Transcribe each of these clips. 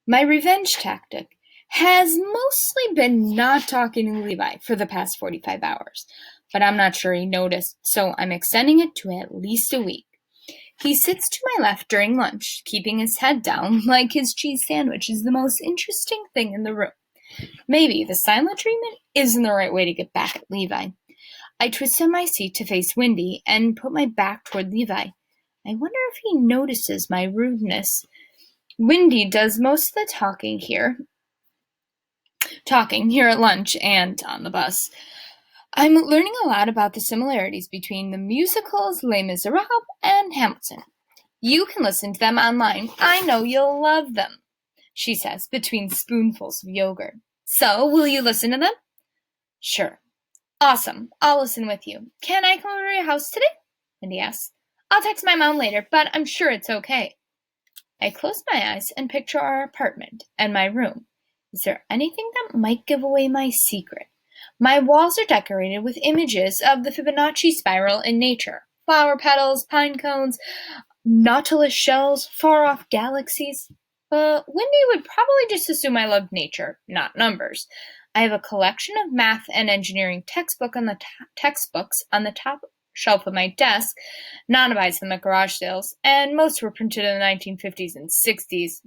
My revenge tactic has mostly been not talking to Levi for the past 45 hours, but I'm not sure he noticed, so I'm extending it to at least a week. He sits to my left during lunch, keeping his head down like his cheese sandwich is the most interesting thing in the room. Maybe the silent treatment isn't the right way to get back at Levi. I twisted my seat to face Wendy and put my back toward Levi. I wonder if he notices my rudeness. Wendy does most of the talking here at lunch and on the bus. I'm learning a lot about the similarities between the musicals Les Miserables and Hamilton. You can listen to them online. I know you'll love them, she says between spoonfuls of yogurt. So, will you listen to them? Sure. Awesome. I'll listen with you. Can I come over to your house today? Wendy asks. I'll text my mom later, but I'm sure it's okay. I close my eyes and picture our apartment and my room. Is there anything that might give away my secret? My walls are decorated with images of the Fibonacci spiral in nature. Flower petals, pine cones, nautilus shells, far-off galaxies. Wendy would probably just assume I loved nature, not numbers. I have a collection of math and engineering textbooks on the top shelf of my desk. Nana buys them at garage sales, and most were printed in the 1950s and 60s.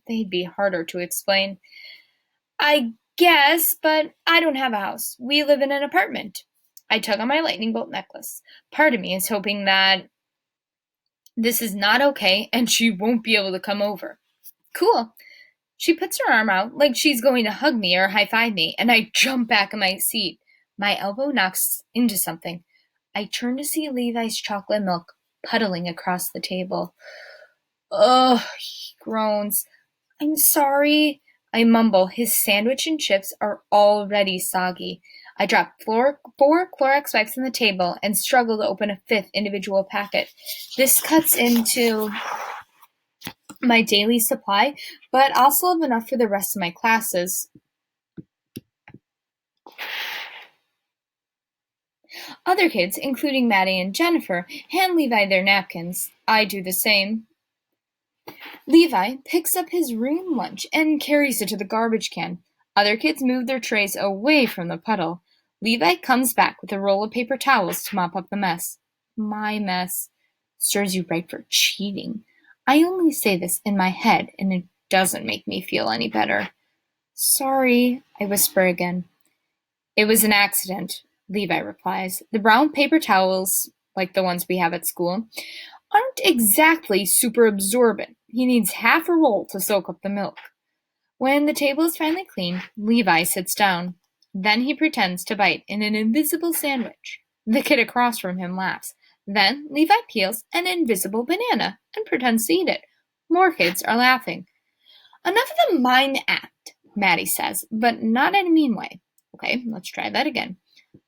They'd be harder to explain. I guess, but I don't have a house. We live in an apartment. I tug on my lightning bolt necklace. Part of me is hoping that this is not okay and she won't be able to come over. Cool. She puts her arm out like she's going to hug me or high-five me, and I jump back in my seat. My elbow knocks into something. I turn to see Levi's chocolate milk puddling across the table. Ugh, he groans. I'm sorry. I mumble. His sandwich and chips are already soggy. I drop 4 Clorox wipes on the table and struggle to open a 5th individual packet. This cuts into my daily supply, but also have enough for the rest of my classes. Other kids, including Maddie and Jennifer, hand Levi their napkins. I do the same. Levi picks up his room lunch and carries it to the garbage can. Other kids move their trays away from the puddle. Levi comes back with a roll of paper towels to mop up the mess. My mess. Serves you right for cheating. I only say this in my head, and it doesn't make me feel any better. Sorry, I whisper again. It was an accident, Levi replies. The brown paper towels, like the ones we have at school, aren't exactly super absorbent. He needs half a roll to soak up the milk. When the table is finally clean, Levi sits down. Then he pretends to bite in an invisible sandwich. The kid across from him laughs. Then Levi peels an invisible banana and pretends to eat it. More kids are laughing. Enough of the mime act, Maddie says, but not in a mean way. Okay, let's try that again.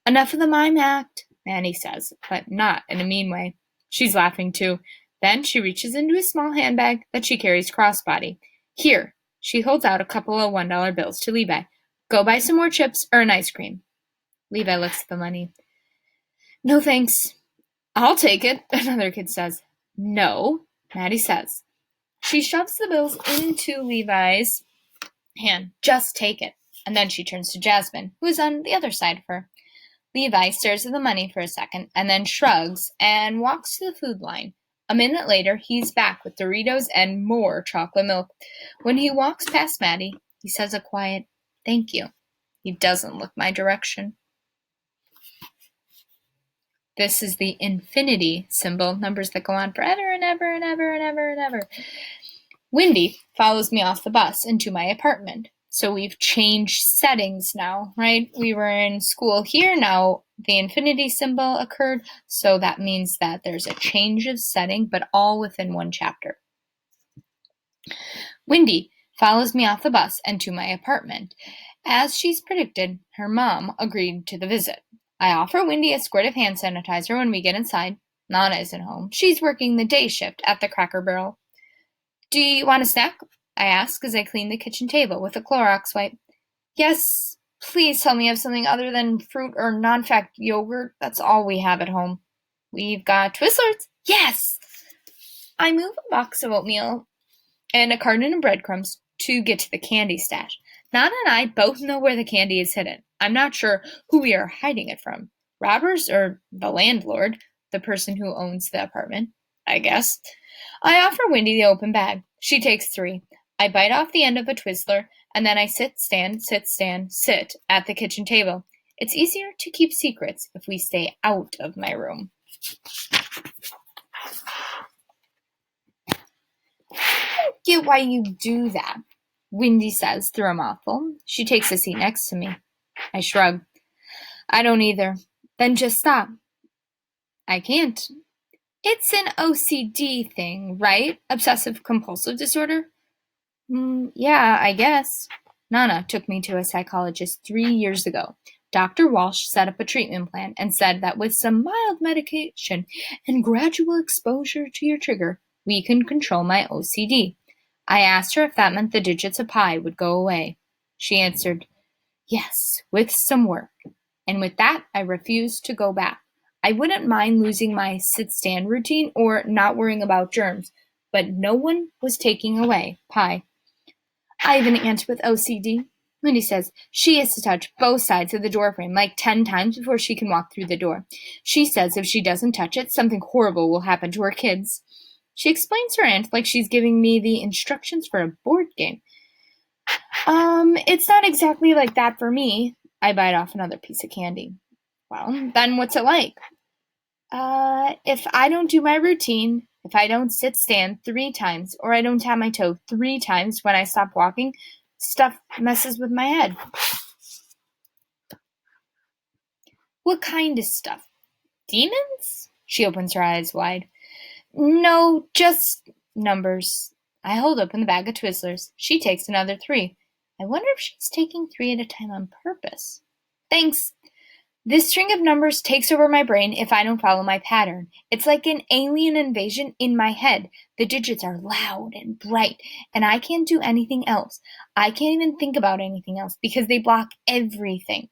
Enough of the mime act, Maddie says, but not in a mean way. She's laughing too. Then she reaches into a small handbag that she carries crossbody. Here, she holds out a couple of $1 bills to Levi. Go buy some more chips or an ice cream. Levi looks at the money. No thanks. I'll take it, another kid says. No, Maddie says. She shoves the bills into Levi's hand. Just take it. And then she turns to Jasmine, who is on the other side of her. Levi stares at the money for a second and then shrugs and walks to the food line. A minute later, he's back with Doritos and more chocolate milk. When he walks past Maddie, he says a quiet, thank you. He doesn't look my direction. This is the infinity symbol, numbers that go on forever and ever and ever and ever and ever. Wendy follows me off the bus into my apartment. So we've changed settings now, right? We were in school here. Now the infinity symbol occurred. So that means that there's a change of setting, but all within one chapter. Wendy follows me off the bus and to my apartment. As she's predicted, her mom agreed to the visit. I offer Wendy a squirt of hand sanitizer when we get inside. Nana isn't home. She's working the day shift at the Cracker Barrel. Do you want a snack? I ask as I clean the kitchen table with a Clorox wipe. Yes, please tell me you have something other than fruit or non-fat yogurt. That's all we have at home. We've got Twizzlers. Yes! I move a box of oatmeal and a carton of breadcrumbs to get to the candy stash. Nana and I both know where the candy is hidden. I'm not sure who we are hiding it from. Robbers or the landlord, the person who owns the apartment, I guess. I offer Wendy the open bag. She takes 3. I bite off the end of a Twizzler, and then I sit at the kitchen table. It's easier to keep secrets if we stay out of my room. I don't get why you do that, Wendy says through a mouthful. She takes a seat next to me. I shrug. I don't either. Then just stop. I can't. It's an OCD thing, right? Obsessive-compulsive disorder? Yeah, I guess. Nana took me to a psychologist 3 years ago. Dr. Walsh set up a treatment plan and said that with some mild medication and gradual exposure to your trigger, we can control my OCD. I asked her if that meant the digits of pi would go away. She answered, yes, with some work. And with that, I refused to go back. I wouldn't mind losing my sit-stand routine or not worrying about germs, but no one was taking away pi. I have an aunt with OCD. Wendy says she has to touch both sides of the doorframe like 10 times before she can walk through the door. She says if she doesn't touch it, something horrible will happen to her kids. She explains her aunt like she's giving me the instructions for a board game. It's not exactly like that for me. I bite off another piece of candy. Well, then what's it like? If I don't do my routine, if I don't stand 3 times, or I don't tap my toe 3 times when I stop walking, stuff messes with my head. What kind of stuff? Demons? She opens her eyes wide. No, just numbers. I hold open the bag of Twizzlers. She takes another 3. I wonder if she's taking 3 at a time on purpose. Thanks. This string of numbers takes over my brain if I don't follow my pattern. It's like an alien invasion in my head. The digits are loud and bright, and I can't do anything else. I can't even think about anything else because they block everything.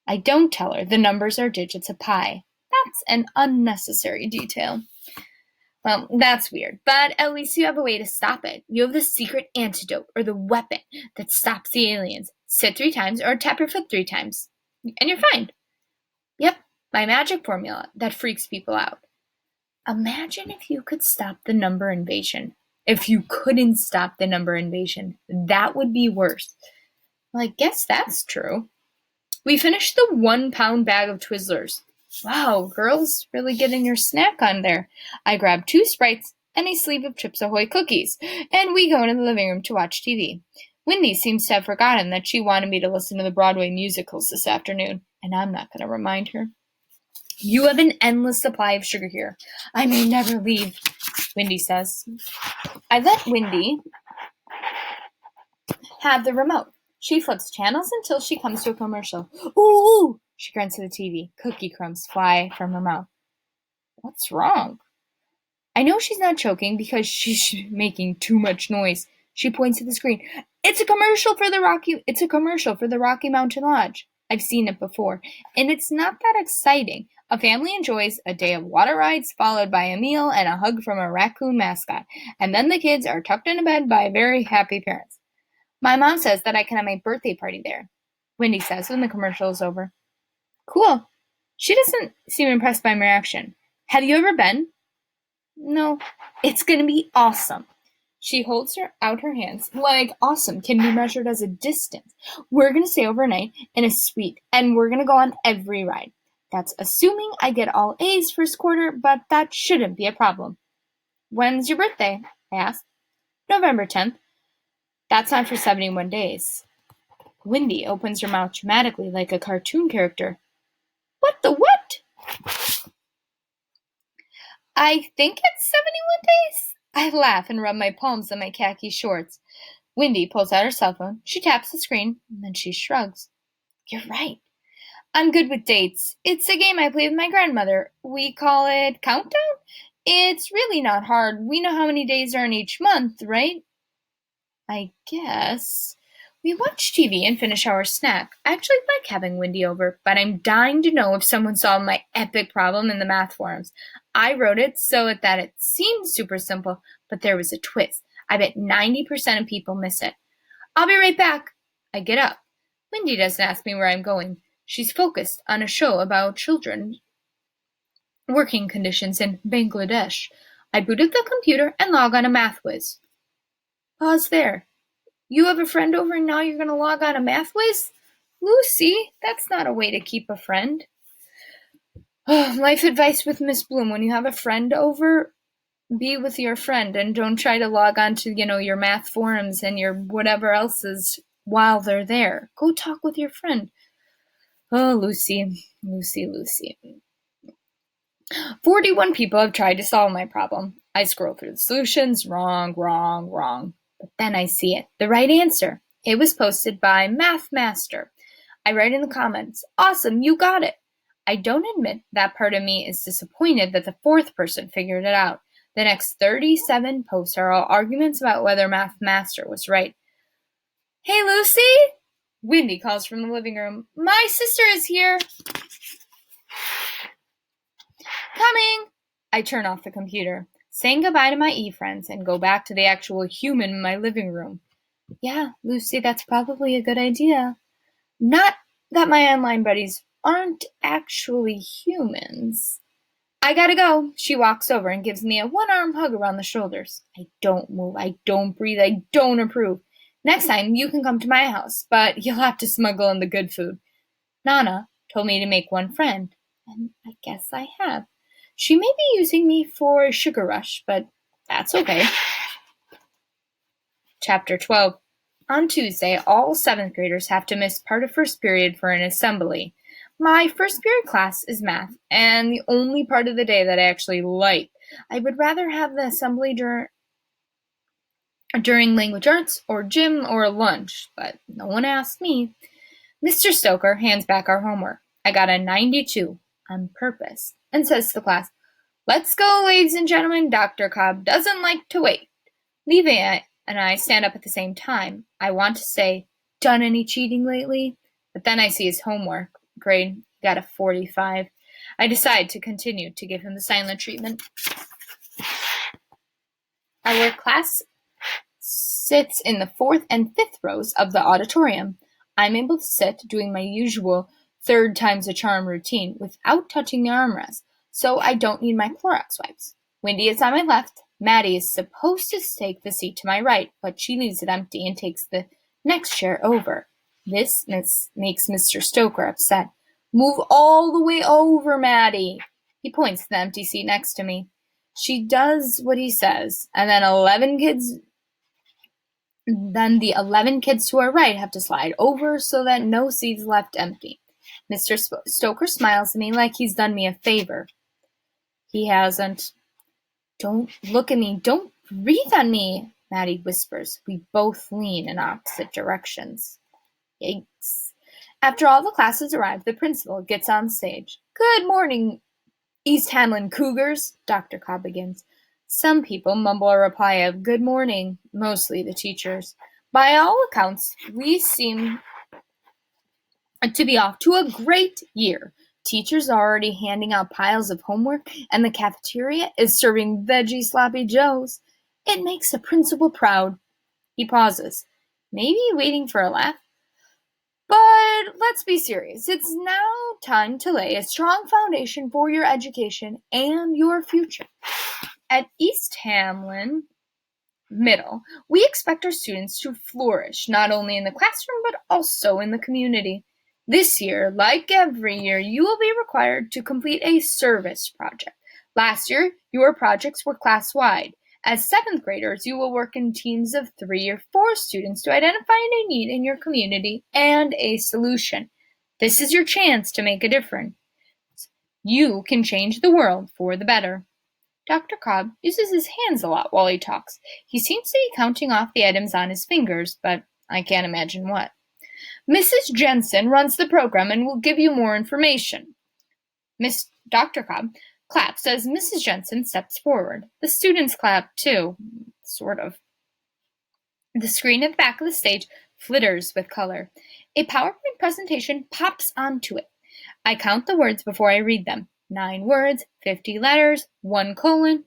I don't tell her the numbers are digits of pi. That's an unnecessary detail. Well, that's weird, but at least you have a way to stop it. You have the secret antidote or the weapon that stops the aliens. Sit 3 times or tap your foot 3 times, and you're fine. Yep, my magic formula that freaks people out. Imagine if you could stop the number invasion. If you couldn't stop the number invasion, that would be worse. Well, I guess that's true. We finished the 1-pound bag of Twizzlers. Wow, girls, really getting your snack on there. I grab 2 Sprites and a sleeve of Chips Ahoy cookies, and we go into the living room to watch TV. Wendy seems to have forgotten that she wanted me to listen to the Broadway musicals this afternoon, and I'm not going to remind her. You have an endless supply of sugar here. I may never leave, Wendy says. I let Wendy have the remote. She flips channels until she comes to a commercial. Ooh! She grunts to the TV. Cookie crumbs fly from her mouth. What's wrong? I know she's not choking because she's making too much noise. She points to the screen. It's a commercial for the Rocky Mountain Lodge. I've seen it before, and it's not that exciting. A family enjoys a day of water rides followed by a meal and a hug from a raccoon mascot, and then the kids are tucked into bed by very happy parents. My mom says that I can have my birthday party there, Wendy says when the commercial is over. Cool. She doesn't seem impressed by my reaction. Have you ever been? No. It's going to be awesome. She holds out her hands like awesome can be measured as a distance. We're going to stay overnight in a suite, and we're going to go on every ride. That's assuming I get all A's first quarter, but that shouldn't be a problem. When's your birthday? I asked. November 10th. That's not for 71 days. Wendy opens her mouth dramatically like a cartoon character. What the what? I think it's 71 days. I laugh and rub my palms on my khaki shorts. Wendy pulls out her cell phone. She taps the screen, and then she shrugs. You're right. I'm good with dates. It's a game I play with my grandmother. We call it Countdown. It's really not hard. We know how many days are in each month, right? I guess. We watch TV and finish our snack. I actually like having Wendy over, but I'm dying to know if someone solved my epic problem in the math forums. I wrote it so that it seemed super simple, but there was a twist. I bet 90% of people miss it. I'll be right back. I get up. Wendy doesn't ask me where I'm going. She's focused on a show about children working conditions in Bangladesh. I boot up the computer and log on a MathWiz. Pause there. You have a friend over and now you're going to log on a MathWiz? Lucy, that's not a way to keep a friend. Life advice with Miss Bloom. When you have a friend over, be with your friend and don't try to log on to, your math forums and your whatever else is while they're there. Go talk with your friend. Oh, Lucy. 41 people have tried to solve my problem. I scroll through the solutions. Wrong. But then I see it. The right answer. It was posted by Math Master. I write in the comments, awesome, you got it. I don't admit that part of me is disappointed that the fourth person figured it out. The next 37 posts are all arguments about whether Math Master was right. Hey, Lucy? Wendy calls from the living room. My sister is here. Coming. I turn off the computer, saying goodbye to my e-friends and go back to the actual human in my living room. Yeah, Lucy, that's probably a good idea. Not that my online buddies aren't actually humans. I gotta go. She walks over and gives me a one-arm hug around the shoulders. I don't move. I don't breathe. I don't approve. Next time, you can come to my house, but you'll have to smuggle in the good food. Nana told me to make one friend, and I guess I have. She may be using me for a sugar rush, but that's okay. Chapter 12. On Tuesday, all 7th graders have to miss part of first period for an assembly. My first period class is math, and the only part of the day that I actually like. I would rather have the assembly during language arts or gym or lunch, but no one asked me. Mr. Stoker hands back our homework. I got a 92 on purpose and says to the class, "Let's go, ladies and gentlemen. Dr. Cobb doesn't like to wait." Levi and I stand up at the same time. I want to say, done any cheating lately? But then I see his homework grade. Got a 45. I decide to continue to give him the silent treatment. Our class sits in the 4th and 5th rows of the auditorium. I'm able to sit doing my usual 3rd times a charm routine without touching the armrest, so I don't need my Clorox wipes. Wendy is on my left. Maddie is supposed to take the seat to my right, but she leaves it empty and takes the next chair over. This makes Mr. Stoker upset. "Move all the way over, Maddie." He points to the empty seat next to me. She does what he says, and then the 11 kids to our right have to slide over so that no seat is left empty. Mr. Stoker smiles at me like he's done me a favor. He hasn't. "Don't look at me. Don't breathe on me," Maddie whispers. We both lean in opposite directions. Yikes. After all the classes arrive, the principal gets on stage. "Good morning, East Hamlin Cougars," Dr. Cobb begins. Some people mumble a reply of "good morning," mostly the teachers. By all accounts, we seem to be off to a great year. Teachers are already handing out piles of homework, and the cafeteria is serving veggie sloppy joes. It makes the principal proud. He pauses, maybe waiting for a laugh. But let's be serious. It's now time to lay a strong foundation for your education and your future. At East Hamlin Middle, we expect our students to flourish not only in the classroom but also in the community. This year, like every year, you will be required to complete a service project. Last year, your projects were class-wide. As 7th graders, you will work in teams of 3 or 4 students to identify a need in your community and a solution. This is your chance to make a difference. You can change the world for the better. Dr. Cobb uses his hands a lot while he talks. He seems to be counting off the items on his fingers, but I can't imagine what. Mrs. Jensen runs the program and will give you more information. Dr. Cobb claps as Mrs. Jensen steps forward. The students clap too, sort of. The screen at the back of the stage flitters with color. A PowerPoint presentation pops onto it. I count the words before I read them. 9 words, 50 letters, 1 colon.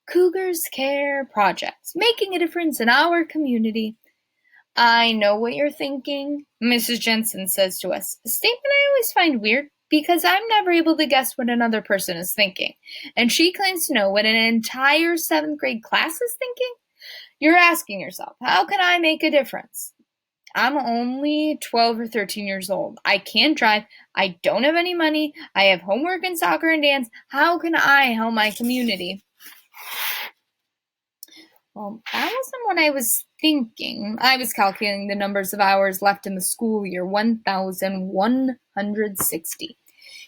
Cougars Care Projects, making a difference in our community. I know what you're thinking, Mrs. Jensen says to us, a statement I always find weird because I'm never able to guess what another person is thinking, and she claims to know what an entire 7th grade class is thinking? You're asking yourself, how can I make a difference? I'm only 12 or 13 years old. I can't drive. I don't have any money. I have homework and soccer and dance. How can I help my community? Well, that wasn't what I was thinking. I was calculating the numbers of hours left in the school year, 1,160.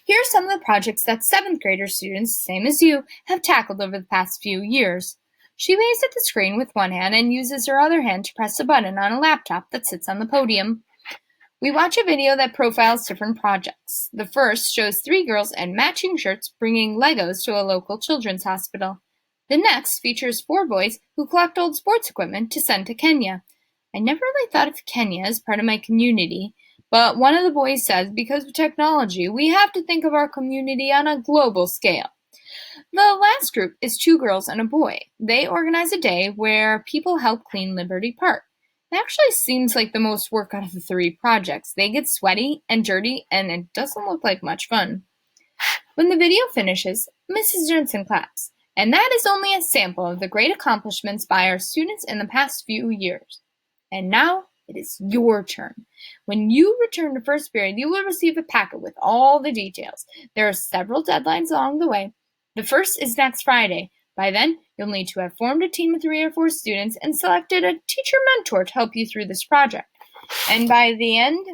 Here are some of the projects that 7th grader students, same as you, have tackled over the past few years. She waves at the screen with one hand and uses her other hand to press a button on a laptop that sits on the podium. We watch a video that profiles different projects. The first shows 3 girls in matching shirts bringing Legos to a local children's hospital. The next features 4 boys who collect old sports equipment to send to Kenya. I never really thought of Kenya as part of my community, but one of the boys says because of technology, we have to think of our community on a global scale. The last group is 2 girls and a boy. They organize a day where people help clean Liberty Park. It actually seems like the most work out of the 3 projects. They get sweaty and dirty, and it doesn't look like much fun. When the video finishes, Mrs. Jensen claps. And that is only a sample of the great accomplishments by our students in the past few years. And now it is your turn. When you return to first period, you will receive a packet with all the details. There are several deadlines along the way. The first is next Friday. By then, you'll need to have formed a team of 3 or 4 students and selected a teacher mentor to help you through this project. And by the end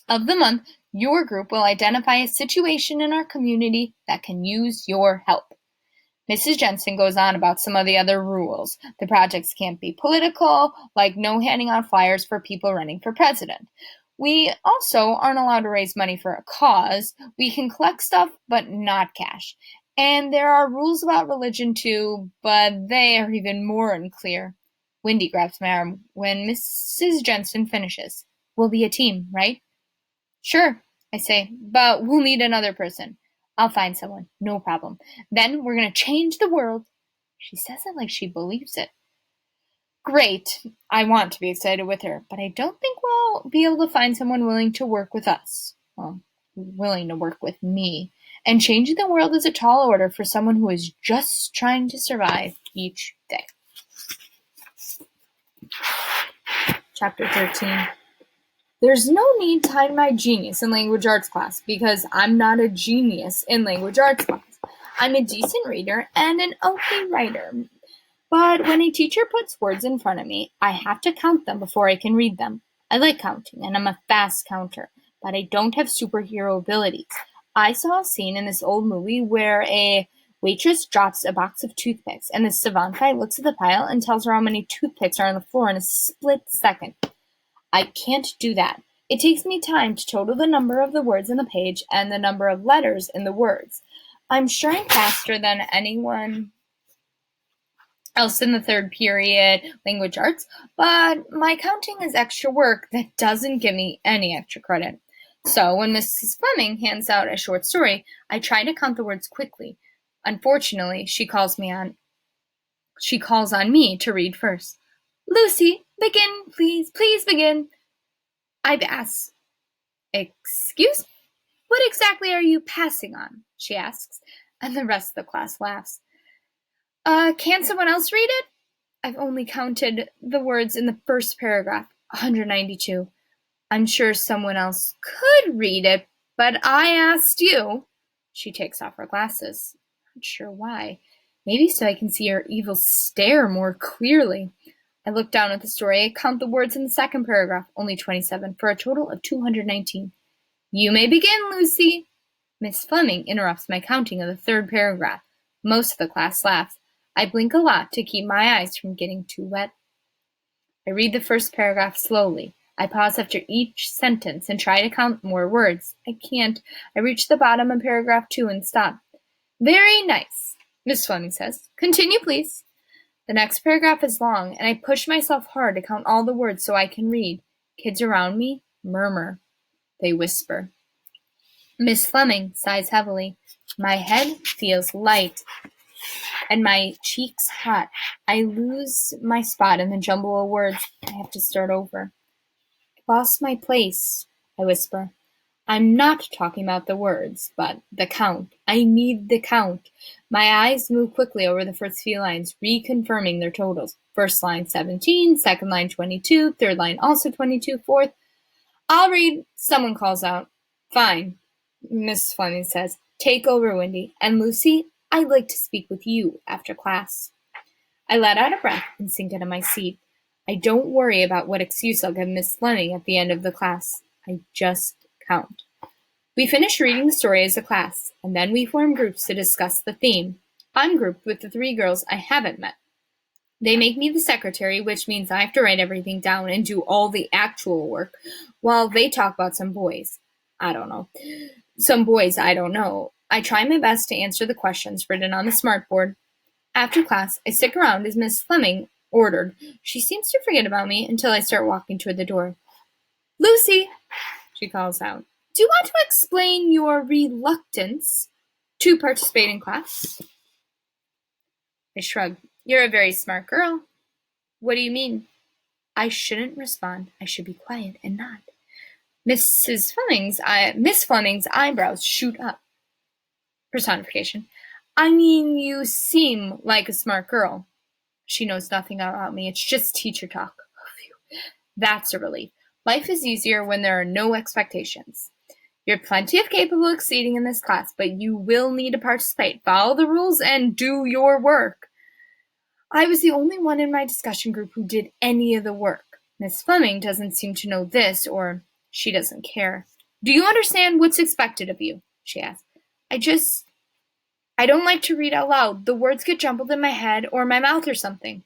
of the month, your group will identify a situation in our community that can use your help. Mrs. Jensen goes on about some of the other rules. The projects can't be political, like no handing out flyers for people running for president. We also aren't allowed to raise money for a cause. We can collect stuff, but not cash. And there are rules about religion too, but they are even more unclear. Wendy grabs my arm when Mrs. Jensen finishes. We'll be a team, right? Sure, I say, but we'll need another person. I'll find someone, no problem. Then we're going to change the world. She says it like she believes it. Great. I want to be excited with her, but I don't think we'll be able to find someone willing to work with us. Well, willing to work with me. And changing the world is a tall order for someone who is just trying to survive each day. Chapter 13. There's no need to hide my genius in language arts class because I'm not a genius in language arts class. I'm a decent reader and an okay writer. But when a teacher puts words in front of me, I have to count them before I can read them. I like counting and I'm a fast counter, but I don't have superhero abilities. I saw a scene in this old movie where a waitress drops a box of toothpicks and the savant guy looks at the pile and tells her how many toothpicks are on the floor in a split second. I can't do that. It takes me time to total the number of the words in the page and the number of letters in the words. I'm sure I'm faster than anyone else in the 3rd period language arts, but my counting is extra work that doesn't give me any extra credit. So when Mrs. Fleming hands out a short story, I try to count the words quickly. Unfortunately, she calls on me to read first. Lucy, begin, please begin. I pass. Excuse me? What exactly are you passing on? She asks, and the rest of the class laughs. Can someone else read it? I've only counted the words in the first paragraph, 192. I'm sure someone else could read it, but I asked you. She takes off her glasses. Not sure why. Maybe so I can see her evil stare more clearly. I look down at the story. I count the words in the 2nd paragraph, only 27, for a total of 219. You may begin, Lucy. Miss Fleming interrupts my counting of the 3rd paragraph. Most of the class laughs. I blink a lot to keep my eyes from getting too wet. I read the first paragraph slowly. I pause after each sentence and try to count more words. I can't. I reach the bottom of paragraph 2 and stop. Very nice, Miss Fleming says. Continue, please. The next paragraph is long, and I push myself hard to count all the words so I can read. Kids around me murmur. They whisper. Miss Fleming sighs heavily. My head feels light. and my cheeks hot. I lose my spot in the jumble of words. I have to start over. I lost my place, I whisper. I'm not talking about the words, but the count. I need the count. My eyes move quickly over the first few lines, reconfirming their totals. First line 17, second line 22, third line also 22, fourth. I'll read, someone calls out. Fine, Miss Fleming says. Take over, Wendy. And Lucy, I'd like to speak with you after class. I let out a breath and sink into my seat. I don't worry about what excuse I'll give Miss Fleming at the end of the class. I just count. We finish reading the story as a class, and then we form groups to discuss the theme. I'm grouped with the 3 girls I haven't met. They make me the secretary, which means I have to write everything down and do all the actual work, while they talk about some boys. I don't know. I try my best to answer the questions written on the smartboard. After class, I stick around as Miss Fleming ordered. She seems to forget about me until I start walking toward the door. Lucy, she calls out, do you want to explain your reluctance to participate in class? I shrug. You're a very smart girl. What do you mean? I shouldn't respond. I should be quiet and nod. Miss Fleming's eyebrows shoot up. Personification. I mean, you seem like a smart girl. She knows nothing about me. It's just teacher talk. Phew. That's a relief. Life is easier when there are no expectations. You're plenty of capable of exceeding in this class, but you will need to participate. Follow the rules and do your work. I was the only one in my discussion group who did any of the work. Miss Fleming doesn't seem to know this, or she doesn't care. Do you understand what's expected of you? She asked. I don't like to read out loud. The words get jumbled in my head or my mouth or something.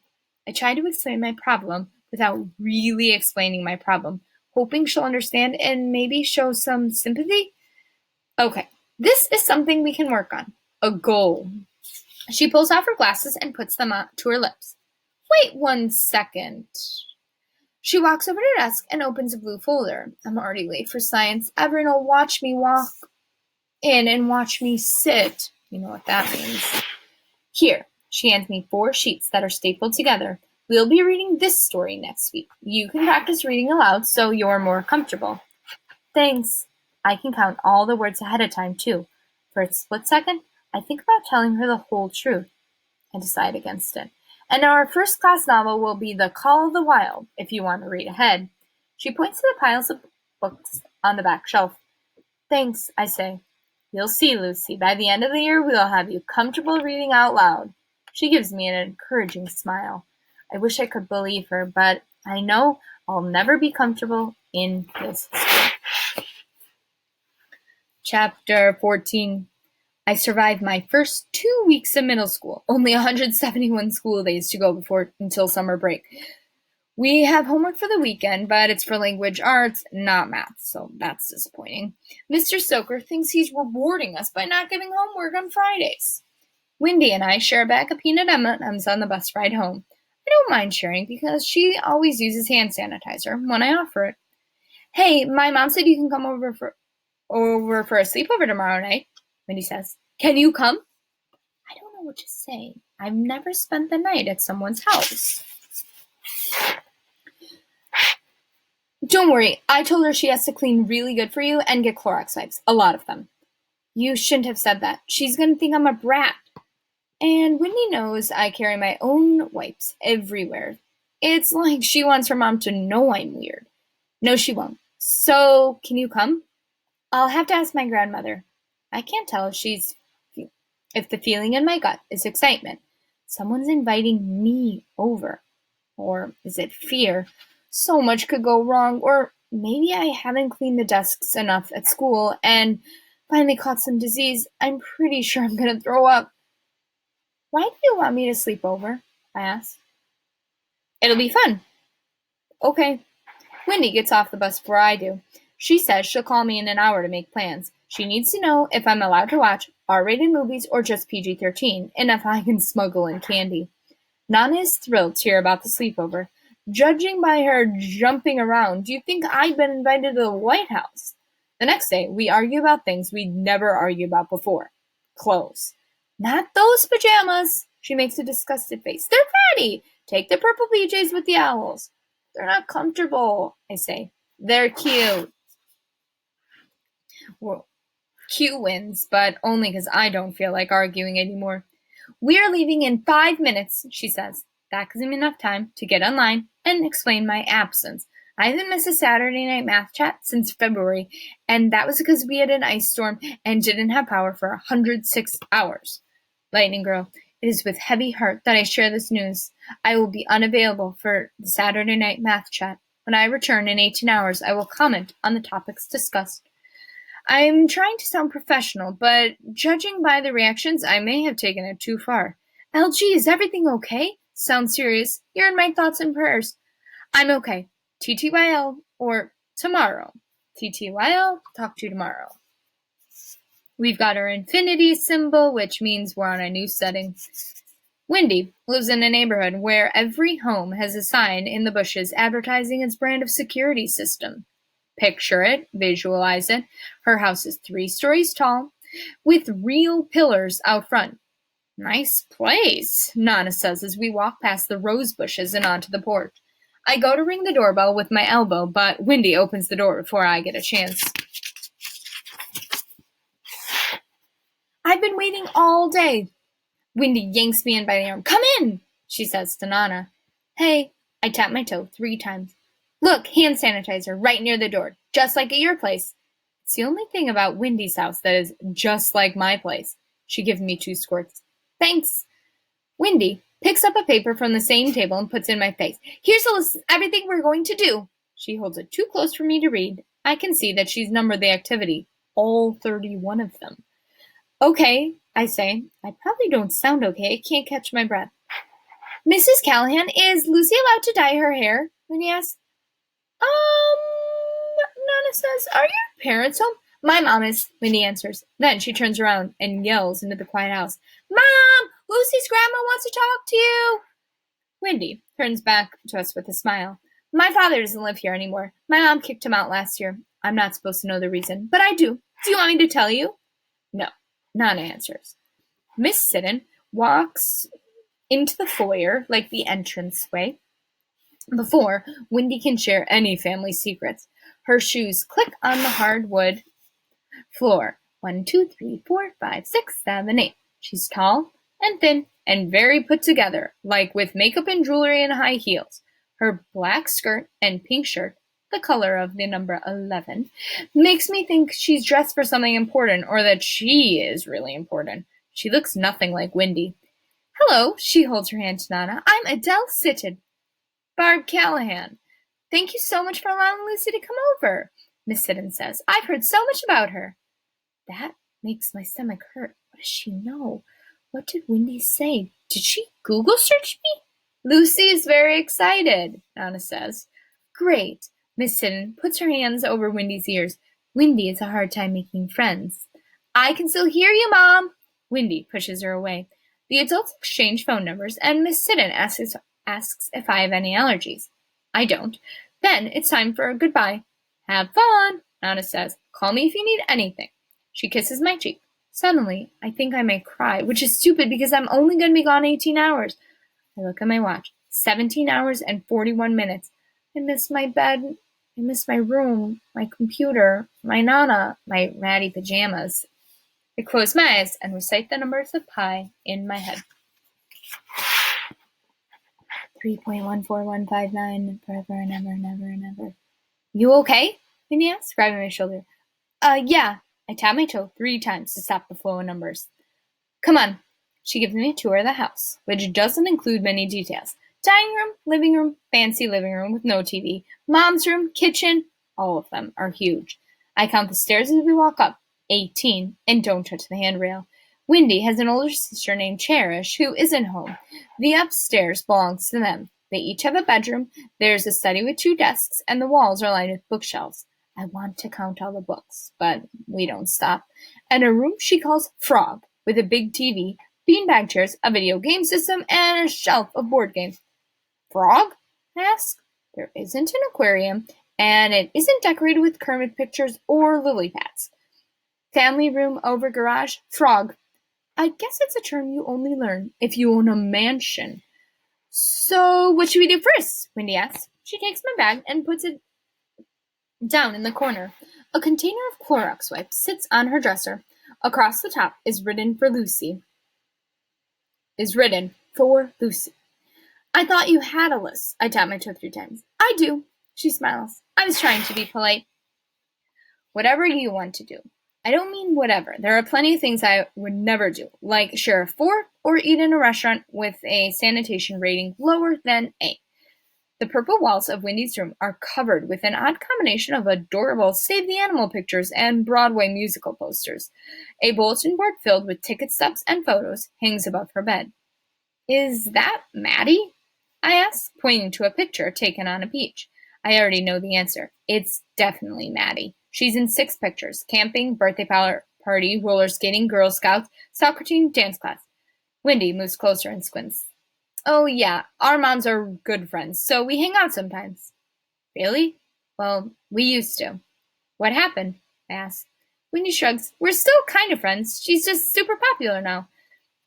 I try to explain my problem without really explaining my problem, hoping she'll understand and maybe show some sympathy. Okay, this is something we can work on. A goal. She pulls off her glasses and puts them to her lips. Wait 1 second. She walks over to her desk and opens a blue folder. I'm already late for science. Everyone will watch me walk in and watch me sit. You know what that means. Here, she hands me 4 sheets that are stapled together. We'll be reading this story next week. You can practice reading aloud so you're more comfortable. Thanks. I can count all the words ahead of time, too. For a split second, I think about telling her the whole truth. I decide against it. And our first class novel will be The Call of the Wild, if you want to read ahead. She points to the piles of books on the back shelf. Thanks, I say. You'll see, Lucy. By the end of the year, we'll have you comfortable reading out loud. She gives me an encouraging smile. I wish I could believe her, but I know I'll never be comfortable in this school. Chapter 14. I survived my first 2 weeks of middle school. Only 171 school days to go until summer break. We have homework for the weekend, but it's for language arts, not math, so that's disappointing. Mr. Stoker thinks he's rewarding us by not giving homework on Fridays. Wendy and I share a bag of peanut M&Ms on the bus ride home. I don't mind sharing because she always uses hand sanitizer when I offer it. Hey, my mom said you can come over for a sleepover tomorrow night, Wendy says. Can you come? I don't know what to say. I've never spent the night at someone's house. Don't worry, I told her she has to clean really good for you and get Clorox wipes, a lot of them. You shouldn't have said that. She's going to think I'm a brat. And Wendy knows I carry my own wipes everywhere. It's like she wants her mom to know I'm weird. No, she won't. So, can you come? I'll have to ask my grandmother. I can't tell if the feeling in my gut is excitement. Someone's inviting me over. Or is it fear? So much could go wrong. Or maybe I haven't cleaned the desks enough at school and finally caught some disease. I'm pretty sure I'm going to throw up. Why do you want me to sleep over? I asked. It'll be fun. Okay. Wendy gets off the bus before I do. She says she'll call me in an hour to make plans. She needs to know if I'm allowed to watch R-rated movies or just PG-13, and if I can smuggle in candy. Nana is thrilled to hear about the sleepover. Judging by her jumping around, you'd think I'd been invited to the White House. The next day, we argue about things we'd never argued about before. Clothes. Not those pajamas, She makes a disgusted face. They're fatty! Take the purple PJs with the owls. They're not comfortable, I say. They're cute. Well, cute wins, but only because I don't feel like arguing anymore. We're leaving in 5 minutes, she says. That gives me enough time to get online and explain my absence. I haven't missed a Saturday night math chat since February, and that was because we had an ice storm and didn't have power for 106 hours. Lightning Girl, it is with heavy heart that I share this news. I will be unavailable for the Saturday night math chat. When I return in 18 hours, I will comment on the topics discussed. I'm trying to sound professional, but judging by the reactions, I may have taken it too far. LG, is everything okay? Sounds serious. You're in my thoughts and prayers. I'm okay. TTYL or tomorrow. TTYL, talk to you tomorrow. We've got our infinity symbol, which means we're on a new setting. Wendy lives in a neighborhood where every home has a sign in the bushes advertising its brand of security system. Picture it, visualize it. Her house is 3 stories tall, with real pillars out front. Nice place, Nana says as we walk past the rose bushes and onto the porch. I go to ring the doorbell with my elbow, but Wendy opens the door before I get a chance. I've been waiting all day. Wendy yanks me in by the arm. Come in, she says to Nana. Hey, I tap my toe 3 times. Look, hand sanitizer right near the door, just like at your place. It's the only thing about Wendy's house that is just like my place. She gives me 2 squirts. Thanks. Wendy picks up a paper from the same table and puts it in my face. Here's a list of everything we're going to do. She holds it too close for me to read. I can see that she's numbered the activity, all 31 of them. Okay, I say. I probably don't sound okay. I can't catch my breath. Mrs. Callahan, is Lucy allowed to dye her hair? Wendy asks. Nana says, are your parents home? My mom is, Wendy answers. Then she turns around and yells into the quiet house. Mom! Lucy's grandma wants to talk to you! Wendy turns back to us with a smile. My father doesn't live here anymore. My mom kicked him out last year. I'm not supposed to know the reason, but I do. Do you want me to tell you? No, Nana answers. Miss Siddon walks into the foyer like the entranceway before Wendy can share any family secrets. Her shoes click on the hardwood floor. 1, 2, 3, 4, 5, 6, 7, 8. She's tall and thin and very put together, like with makeup and jewelry and high heels. Her black skirt and pink shirt, the color of the number 11, makes me think she's dressed for something important or that she is really important. She looks nothing like Wendy. Hello, she holds her hand to Nana. I'm Adele Sitton. Barb Callahan. Thank you so much for allowing Lucy to come over, Miss Siddon says. I've heard so much about her. That makes my stomach hurt. What does she know? What did Wendy say? Did she Google search me? Lucy is very excited, Nana says. Great. Miss Siddon puts her hands over Wendy's ears. Wendy has a hard time making friends. I can still hear you, Mom. Wendy pushes her away. The adults exchange phone numbers, and Miss Siddon asks if I have any allergies. I don't. Then it's time for a goodbye. Have fun, Nana says. Call me if you need anything. She kisses my cheek. Suddenly, I think I may cry, which is stupid because I'm only going to be gone 18 hours. I look at my watch. 17 hours and 41 minutes. I miss my bed. I miss my room, my computer, my Nana, my ratty pajamas. I close my eyes and recite the numbers of pi in my head. 3.14159 forever and ever and ever and ever. You okay? Minnie asks, grabbing my shoulder. Yeah. I tap my toe 3 times to stop the flow of numbers. Come on. She gives me a tour of the house, which doesn't include many details. Dining room, living room, fancy living room with no TV, mom's room, kitchen, all of them are huge. I count the stairs as we walk up, 18, and don't touch the handrail. Wendy has an older sister named Cherish who isn't home. The upstairs belongs to them. They each have a bedroom. There's a study with 2 desks, and the walls are lined with bookshelves. I want to count all the books, but we don't stop. And a room she calls Frog, with a big TV, beanbag chairs, a video game system, and a shelf of board games. Frog? I ask. There isn't an aquarium, and it isn't decorated with Kermit pictures or lily pads. Family room over garage, Frog. I guess it's a term you only learn if you own a mansion. So, what should we do first? Wendy asks. She takes my bag and puts it down in the corner. A container of Clorox wipes sits on her dresser. Across the top is written for Lucy. I thought you had a list. I tap my toe 3 times. I do. She smiles. I was trying to be polite. Whatever you want to do. I don't mean whatever. There are plenty of things I would never do, like share a fork or eat in a restaurant with a sanitation rating lower than A. The purple walls of Wendy's room are covered with an odd combination of adorable Save the Animal pictures and Broadway musical posters. A bulletin board filled with ticket stubs and photos hangs above her bed. Is that Maddie? I ask, pointing to a picture taken on a beach. I already know the answer. It's definitely Maddie. She's in 6 pictures: camping, birthday party, roller skating, Girl Scouts, soccer team, dance class. Wendy moves closer and squints. Oh yeah, our moms are good friends, so we hang out sometimes. Really? Well, we used to. What happened? I ask. Wendy shrugs. We're still kind of friends. She's just super popular now.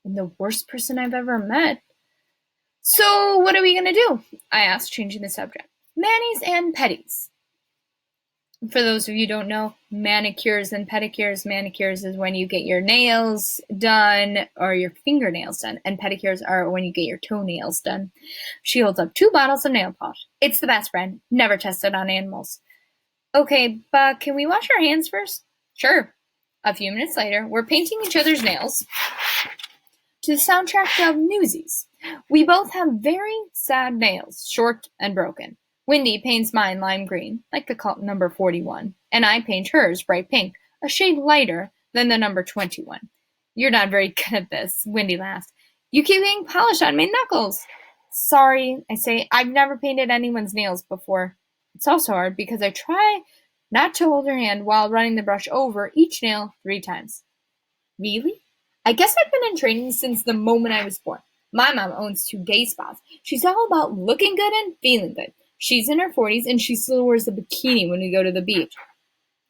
And the worst person I've ever met. So what are we going to do? I asked, changing the subject. Manis and petties. For those of you who don't know, manicures and pedicures. Manicures is when you get your nails done or your fingernails done, and pedicures are when you get your toenails done. She holds up 2 bottles of nail polish. It's the best brand, never tested on animals. Okay, but can we wash our hands first? Sure. A few minutes later, we're painting each other's nails to the soundtrack of Newsies. We both have very sad nails, short and broken. Wendy paints mine lime green, like the number 41, and I paint hers bright pink, a shade lighter than the number 21. You're not very good at this, Wendy laughs. You keep getting polish on my knuckles. Sorry, I say. I've never painted anyone's nails before. It's also hard because I try not to hold her hand while running the brush over each nail 3 times. Really? I guess I've been in training since the moment I was born. My mom owns 2 day spas. She's all about looking good and feeling good. She's in her 40s and she still wears a bikini when we go to the beach.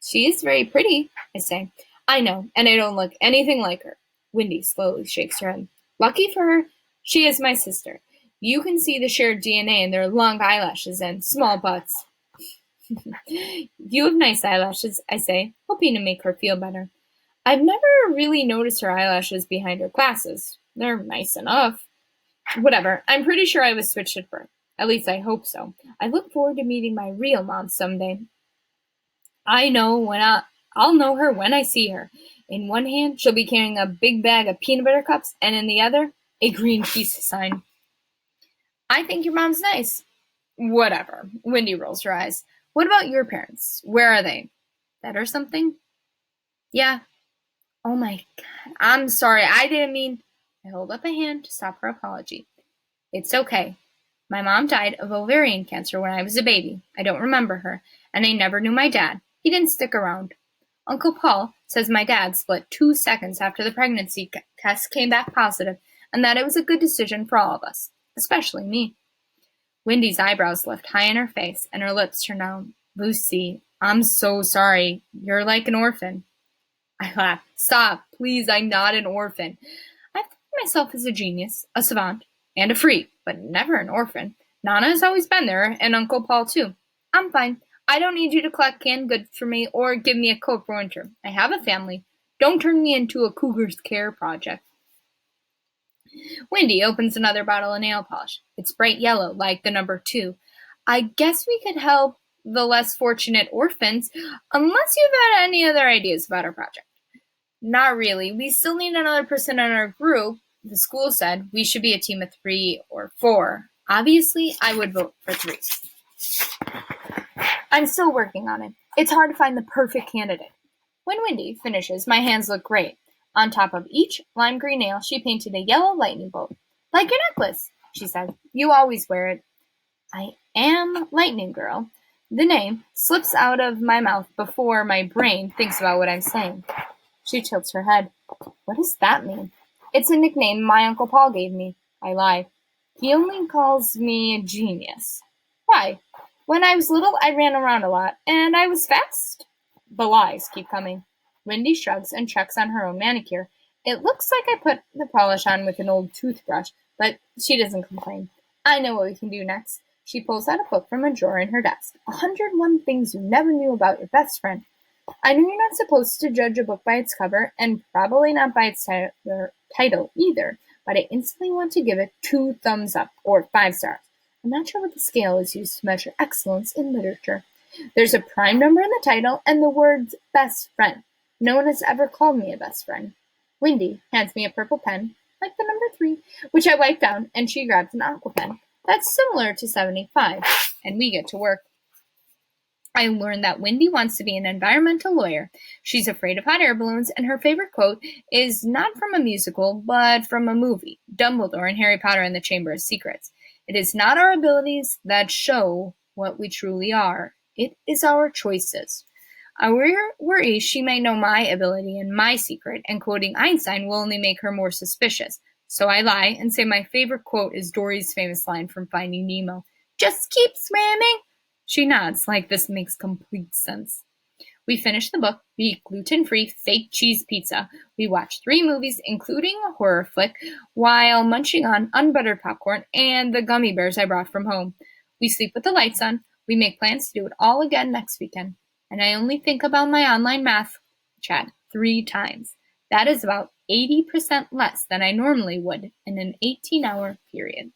She is very pretty, I say. I know, and I don't look anything like her. Wendy slowly shakes her head. Lucky for her, she is my sister. You can see the shared DNA in their long eyelashes and small butts. You have nice eyelashes, I say, hoping to make her feel better. I've never really noticed her eyelashes behind her glasses. They're nice enough. Whatever, I'm pretty sure I was switched at birth. At least I hope so. I look forward to meeting my real mom someday. I'll know her when I see her. In one hand, she'll be carrying a big bag of peanut butter cups, and in the other, a green peace sign. I think your mom's nice. Whatever. Wendy rolls her eyes. What about your parents? Where are they? Dead or something? Yeah. Oh my God. I'm sorry. I didn't mean. I hold up a hand to stop her apology. It's okay. My mom died of ovarian cancer when I was a baby. I don't remember her, and I never knew my dad. He didn't stick around. Uncle Paul says my dad split 2 seconds after the pregnancy test came back positive, and that it was a good decision for all of us, especially me. Wendy's eyebrows lift high in her face, and her lips turn down. Lucy, I'm so sorry. You're like an orphan. I laugh. Stop, please, I'm not an orphan. I think of myself as a genius, a savant, and a freak, but never an orphan. Nana has always been there, and Uncle Paul too. I'm fine. I don't need you to collect canned goods for me or give me a coat for winter. I have a family. Don't turn me into a cougar's care project. Wendy opens another bottle of nail polish. It's bright yellow, like the number 2. I guess we could help the less fortunate orphans, unless you've had any other ideas about our project. Not really. We still need another person in our group. The school said we should be a team of 3 or 4. Obviously, I would vote for 3. I'm still working on it. It's hard to find the perfect candidate. When Wendy finishes, my hands look great. On top of each lime green nail, she painted a yellow lightning bolt. Like your necklace, she said. You always wear it. I am Lightning Girl. The name slips out of my mouth before my brain thinks about what I'm saying. She tilts her head. What does that mean? It's a nickname my Uncle Paul gave me. I lie. He only calls me a genius. Why? When I was little, I ran around a lot, and I was fast. The lies keep coming. Wendy shrugs and checks on her own manicure. It looks like I put the polish on with an old toothbrush, but she doesn't complain. I know what we can do next. She pulls out a book from a drawer in her desk. 101 Things You Never Knew About Your Best Friend. I know you're not supposed to judge a book by its cover, and probably not by its title either, but I instantly want to give it 2 thumbs up, or 5 stars. I'm not sure what the scale is used to measure excellence in literature. There's a prime number in the title, and the words best friend. No one has ever called me a best friend. Wendy hands me a purple pen, like the number 3, which I wipe down, and she grabs an aqua pen. That's similar to 75, and we get to work. I learned that Wendy wants to be an environmental lawyer. She's afraid of hot air balloons, and her favorite quote is not from a musical, but from a movie, Dumbledore in Harry Potter and the Chamber of Secrets. It is not our abilities that show what we truly are. It is our choices. I worry she might know my ability and my secret, and quoting Einstein will only make her more suspicious. So I lie and say my favorite quote is Dory's famous line from Finding Nemo. Just keep swimming. She nods like this makes complete sense. We finish the book. We eat gluten-free fake cheese pizza. We watch 3 movies, including a horror flick, while munching on unbuttered popcorn and the gummy bears I brought from home. We sleep with the lights on. We make plans to do it all again next weekend. And I only think about my online math chat 3 times. That is about 80% less than I normally would in an 18-hour period.